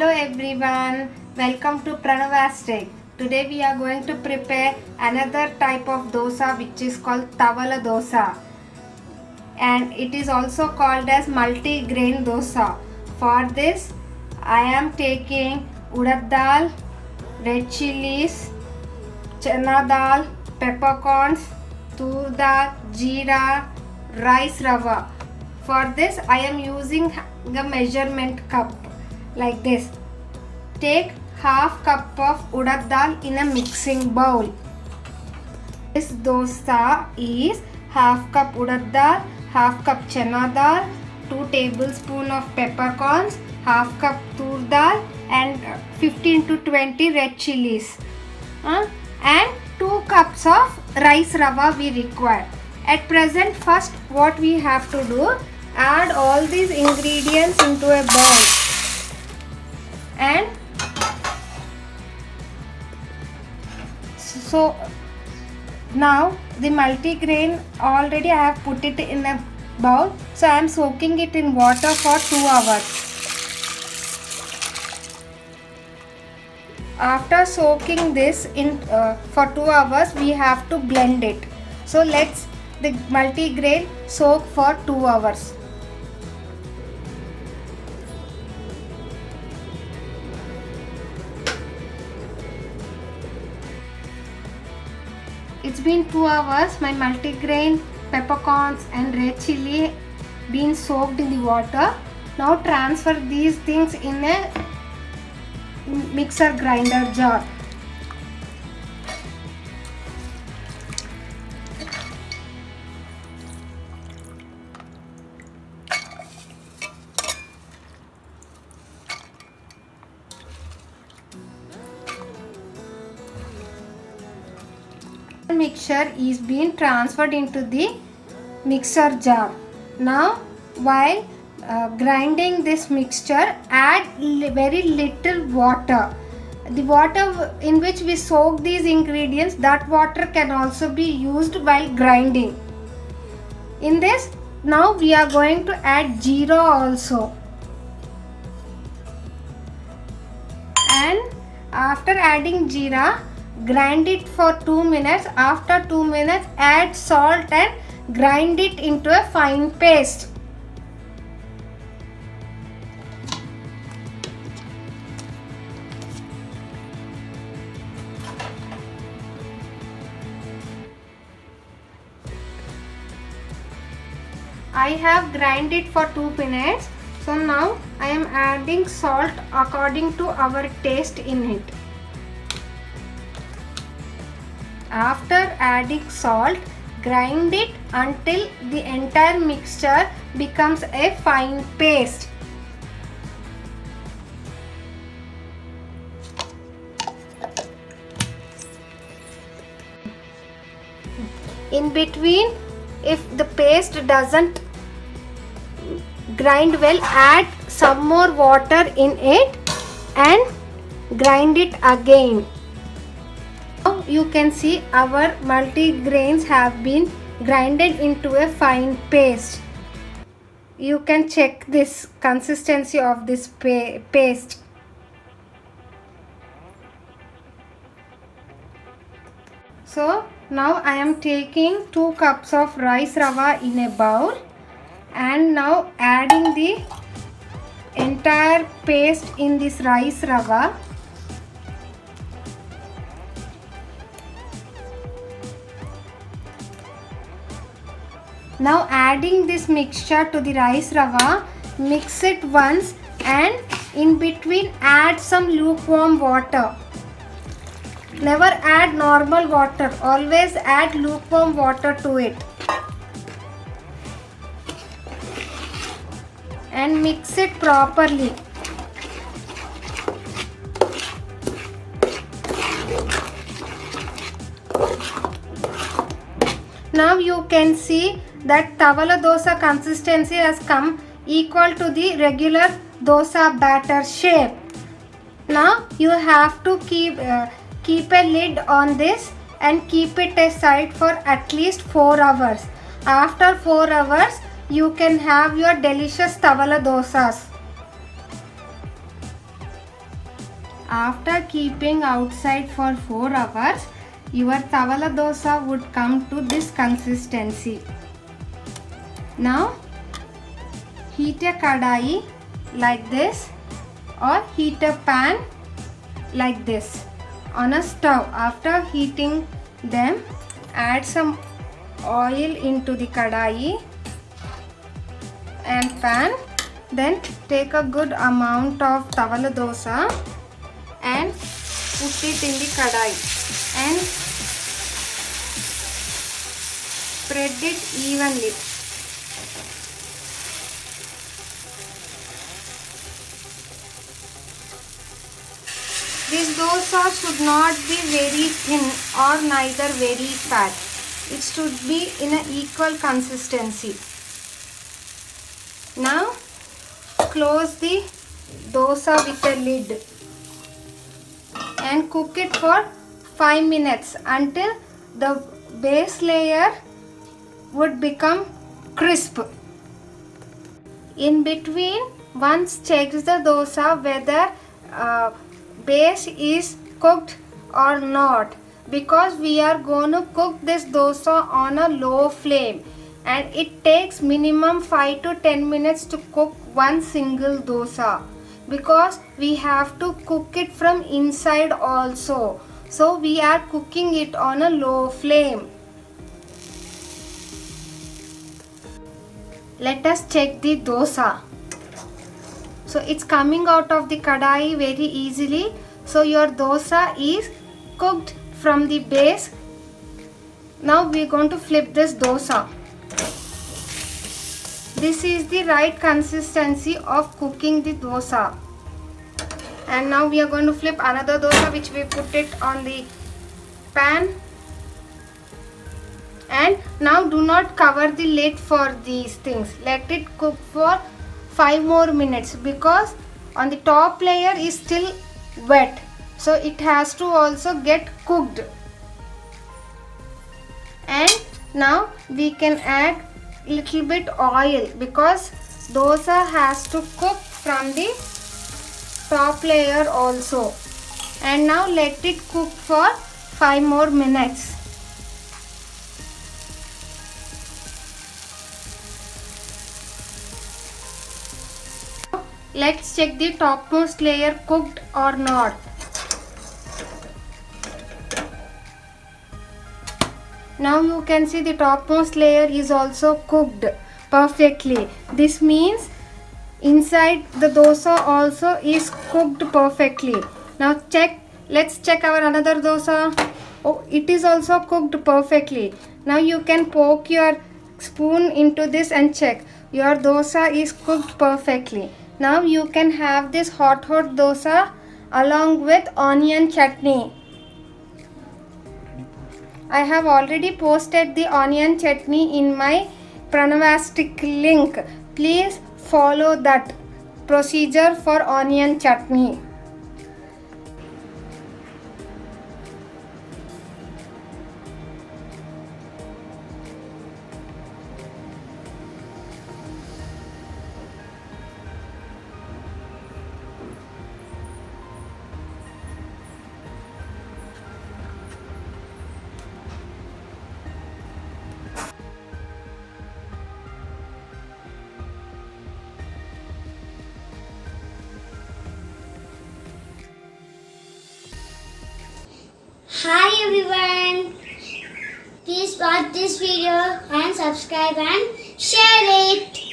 Hello everyone, welcome to Pranavastic. Today we are going to prepare another type of dosa which is called Tavala dosa, and it is also called as multi-grain dosa. For this I am taking urad dal, red chilies, chana dal, peppercorns, tur dal, jeera, rice rava. For this I am using a measurement cup like this. Take half cup of urad dal in a mixing bowl. This dosa is half cup urad dal, half cup chana dal, 2 tablespoons of peppercorns, half cup tur dal and 15 to 20 red chilies. And 2 cups of rice rava we require. At present, first what we have to do, add all these ingredients into a bowl. And so now the multigrain already I have put it in a bowl, so I am soaking it in water for 2 hours. After soaking this in for 2 hours, we have to blend it. So let's the multigrain soak for 2 hours. It's been 2 hours. My multigrain, peppercorns and red chili been soaked in the water. Now transfer these things in a mixer grinder jar. Mixture is being transferred into the mixer jar. Now while grinding this mixture, add very little water. The water in which we soak these ingredients, that water can also be used while grinding. In this, now we are going to add jeera also. And after adding jeera, grind it for 2 minutes. After 2 minutes, add salt and grind it into a fine paste. I have grind it for 2 minutes. So now I am adding salt according to our taste in it. After adding salt, grind it until the entire mixture becomes a fine paste. In between, if the paste doesn't grind well, add some more water in it and grind it again. Now you can see our multigrains have been grinded into a fine paste. You can check this consistency of this paste. So now I am taking 2 cups of rice rava in a bowl and now adding the entire paste in this rice rava. Now adding this mixture to the rice rava, mix it once and in between add some lukewarm water. Never add normal water, always add lukewarm water to it. And mix it properly. Now you can see that Tavala dosa consistency has come equal to the regular dosa batter shape. Now you have to keep a lid on this and keep it aside for at least 4 hours. After 4 hours, you can have your delicious Tavala dosas. After keeping outside for 4 hours, your tavala dosa would come to this consistency. Now heat a kadai like this or heat a pan like this on a stove. After heating them, add some oil into the kadai and pan. Then take a good amount of tavala dosa and put it in the kadai and spread it evenly. This dosa should not be very thin or neither very fat. It should be in an equal consistency. Now close the dosa with a lid and cook it for 5 minutes until the base layer would become crisp. In between, once check the dosa whether base is cooked or not, because we are going to cook this dosa on a low flame and it takes minimum 5 to 10 minutes to cook one single dosa, because we have to cook it from inside also. So we are cooking it on a low flame. Let us check the dosa. So it's coming out of the kadai very easily. So your dosa is cooked from the base. Now we are going to flip this dosa. This is the right consistency of cooking the dosa. And now we are going to flip another dosa which we put it on the pan. And now do not cover the lid for these things. Let it cook for 5 more minutes, because on the top layer is still wet, so it has to also get cooked. And now we can add little bit oil, because dosa has to cook from the top layer also. And now let it cook for 5 more minutes. Let's check the topmost layer cooked or not. Now you can see the topmost layer is also cooked perfectly. This means inside the dosa also is cooked perfectly. Now let's check our another dosa. Oh, it is also cooked perfectly. Now you can poke your spoon into this and check. Your dosa is cooked perfectly. Now you can have this hot dosa along with onion chutney. I have already posted the onion chutney in my Pranavastic link. Please follow that procedure for onion chutney. Hi everyone, please watch this video and subscribe and share it.